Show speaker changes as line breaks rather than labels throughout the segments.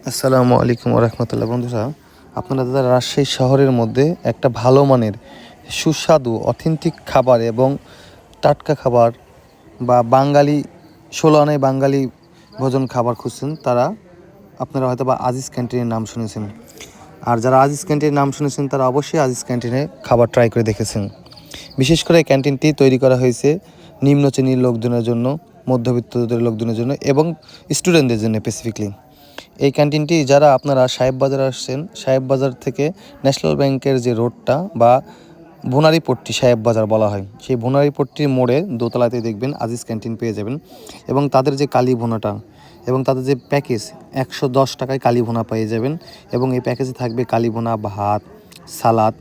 আসসালামু আলাইকুম রহমতুল্লাহ। বন্ধুরা, আপনারা যারা রাজশাহী শহরের মধ্যে একটা ভালো মানের সুস্বাদু অথেন্টিক খাবার এবং টাটকা খাবার বা বাঙালি ১৬ আনায় বাঙালি ভোজন খাবার খুঁজছেন, তারা আপনারা হয়তো বা আজিজ ক্যান্টিনের নাম শুনেছেন। আর যারা আজিজ ক্যান্টিনের নাম শুনেছেন তারা অবশ্যই আজিজ ক্যান্টিনে খাবার ট্রাই করে দেখেছেন। বিশেষ করে এই ক্যান্টিনটি তৈরি করা হয়েছে নিম্ন শ্রেণীর লোকজনের জন্য, মধ্যবিত্তদের লোকজনের জন্য এবং স্টুডেন্টদের জন্য স্পেসিফিকলি। এই ক্যান্টিনটি যারা আপনারা সাহেব বাজার আসছেন, সাহেব বাজার থেকে ন্যাশনাল ব্যাংকের যে রোডটা বা ভুনারীপট্টি সাহেব বাজার বলা হয়, সেই ভুনারীপট্টির মোড়ে দোতলাতে দেখবেন আজিজ ক্যান্টিন পেয়ে যাবেন। এবং তাদের যে কালী ভুনাটা এবং তাদের যে প্যাকেজ ১১০ টাকায় কালী ভুনা পেয়ে যাবেন। এবং এই প্যাকেজে থাকবে কালী ভুনা, ভাত, সালাদ,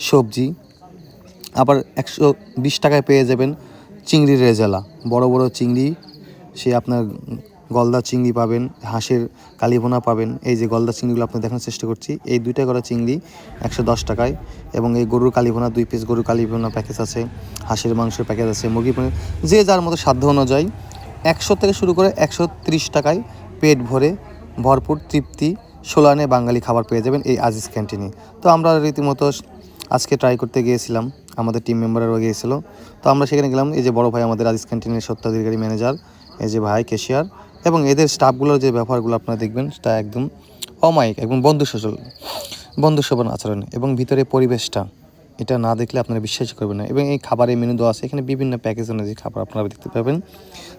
সবজি। আবার ১২০ টাকায় পেয়ে যাবেন চিংড়ির রেজালা, বড় বড় চিংড়ি। সে আপনার গলদা চিংড়ি পাবেন, হাঁসের কালীভুনা পাবেন। এই যে গলদা চিংড়িগুলো আপনি দেখানোর চেষ্টা করছি, এই 2টা করা চিংড়ি ১১০ টাকায়। এবং এই গরুর কালীভুনা 2 পিস গরুর কালীভুনা প্যাকেজ আছে, হাঁসের মাংসের প্যাকেজ আছে, মুরগি যে যার মতো সাধ্য অনুযায়ী ১০০ থেকে শুরু করে ১৩০ টাকায় পেট ভরে ভরপুর তৃপ্তি ১৬ আনায় বাঙালি খাবার পেয়ে যাবেন এই আজিজ ক্যান্টিনে। তো আমরা রীতিমতো আজকে ট্রাই করতে গিয়েছিলাম, আমাদের টিম মেম্বাররাও গিয়েছিল। তো আমরা সেখানে গেলাম। এই যে বড় ভাই আমাদের আজিজ ক্যান্টিনের স্বত্বাধিকারী ম্যানেজার, এই যে ভাই ক্যাশিয়ার, এবং এদের স্টাফগুলোর যে ব্যাপারগুলো আপনারা দেখবেন তা একদম অমায়িক, একদম বন্ধুসুলভ আচরণ। এবং ভিতরে পরিবেশটা, এটা না দেখলে আপনারা বিশ্বাস করবেন না। এবং এই খাবারের মেনু দেওয়া আছে, এখানে বিভিন্ন প্যাকেজ অনুযায়ী খাবার আপনারা দেখতে পাবেন।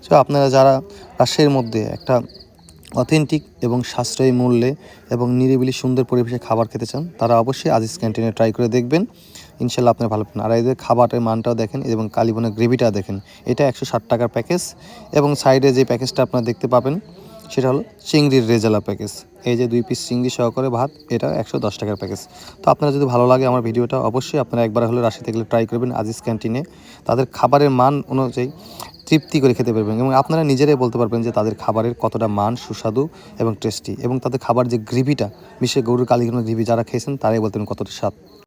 সো আপনারা যারা রাজশাহীর মধ্যে একটা অথেন্টিক এবং সাশ্রয়ী মূল্যে এবং নিরিবিলি সুন্দর পরিবেশে খাবার খেতে চান, তারা অবশ্যই আজিজ ক্যান্টিনে ট্রাই করে দেখবেন। ইনশাল্লাহ আপনারা ভালো পাবেন। আর এদের খাবারের মানটাও দেখেন এবং কালীভুনা গ্রেভিটা দেখেন। এটা ১৬০ টাকার প্যাকেজ। এবং সাইডে যে প্যাকেজটা আপনারা দেখতে পাবেন সেটা হলো চিংড়ির রেজালা প্যাকেজ। এই যে 2 পিস চিংড়ি সহকারে ভাত, এটা ১১০ টাকার প্যাকেজ। তো আপনারা যদি ভালো লাগে আমার ভিডিওটা, অবশ্যই আপনারা একবার হলে রাজশাহী গেলে ট্রাই করবেন আজিজ ক্যান্টিনে। তাদের খাবারের মান অনুযায়ী তৃপ্তি করে খেতে পারবেন এবং আপনারা নিজেরাই বলতে পারবেন যে তাদের খাবারের কতটা মান সুস্বাদু এবং টেস্টি। এবং তাদের খাবার যে গ্রেভিটা, বিশেষ গরুর কালীভুনা গ্রেভি যারা খেয়েছেন তারাই বলতেন কতটা স্বাদ।